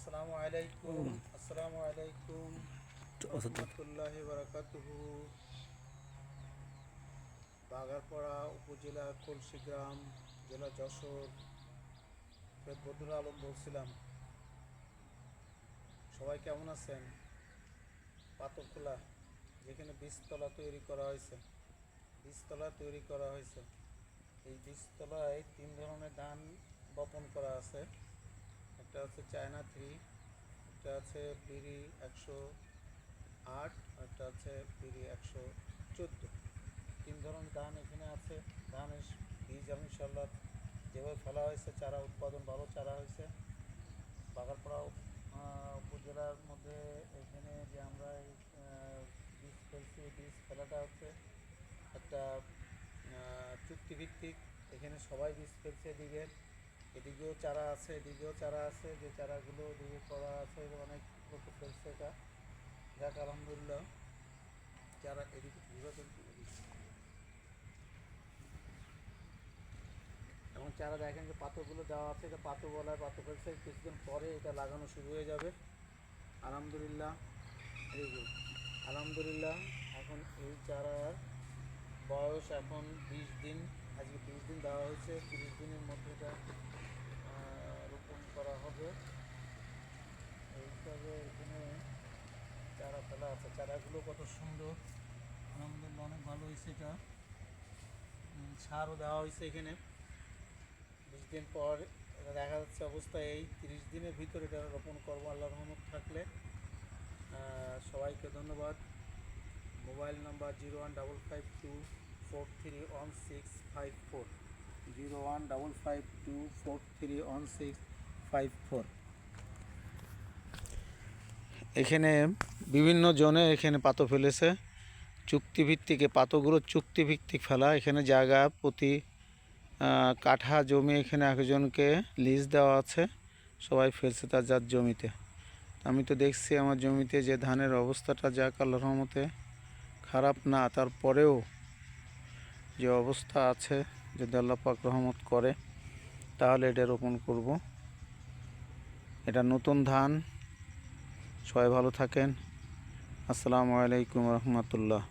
আসসালামু আলাইকুম রহমতুল্লাহি বারাকাতুহু। বাগারপাড়া উপজেলা কলসি গ্রাম, জেলা যশোর, বদরুল আলম বলছিলাম। সবাই কেমন আছেন? পাথরখোলা, যেখানে বীজতলা তৈরি করা হয়েছে, এই বীজতলায় 3 ধরনের ধান বপন করা আছে। একটা হচ্ছে চায়না 3, একটা আছে পিরি 108, একটা আছে পিরি 114। 3 ধরনের ধান এখানে আছে। ধানের বীজ ইনশাল্লাহ যেভাবে ফেলা হয়েছে, চারা উৎপাদন ভালো চারা হয়েছে। বাগারপাড়া উপজেলার মধ্যে এখানে যে আমরা এই বীজ ফেলছি, বীজ ফেলাটা হচ্ছে একটা চুক্তিভিত্তিক। এখানে সবাই বীজ ফেলছে। এদিকেও চারা আছে, যে চারাগুলো ওদিকে করা আছে, অনেক লোক ফেলছে এটা। যাক আলহামদুলিল্লাহ। চারা এদিকে এবং চারা দেখেন যে পাথরগুলো দেওয়া আছে, এটা পাথর বলায় পাথর ফেলছে। কিছুদিন পরে এটা লাগানো শুরু হয়ে যাবে আলহামদুলিল্লাহ। আলহামদুলিল্লাহ। এখন এই চারার বয়স এখন 20 দিন। আজকে 20 দিন দেওয়া হয়েছে। 30 দিনের মধ্যে এটা রোপণ করা হবে। এই হিসাবে এখানে চারা ফেলা আছে। চারাগুলো কত সুন্দর, আলহামদুলিল্লাহ অনেক ভালো হয়েছে। এটা সারও দেওয়া হয়েছে এখানে। 20 দিন পর এটা দেখা যাচ্ছে অবস্থা। এই 30 দিনের ভিতরে এটা রোপণ করবো আল্লাহর রহমত থাকলে। সবাইকে ধন্যবাদ। Mobile number 015524316540, 015524316540। এখানে বিভিন্ন জনে এখানে পাতো ফেলেছে চুক্তিভিত্তিক। পাতোগুলো চুক্তিভিত্তিক ফেলা। এখানে জায়গা প্রতি কাঠা জমি এখানে একজনকে লিজ দেওয়া আছে। সবাই ফেলছে তার যার জমিতে। আমি তো দেখছি আমার জমিতে যে ধানের অবস্থাটা, যাক আল্লাহর রহমতে খারাপ না, তারপরেও যে অবস্থা আছে, যদি আল্লাহ পাক রহমত করে তাহলে এটা রোপণ করব। এটা নতুন ধান। সবাই ভালো থাকেন। আসসালামু আলাইকুম রহমতুল্লাহ।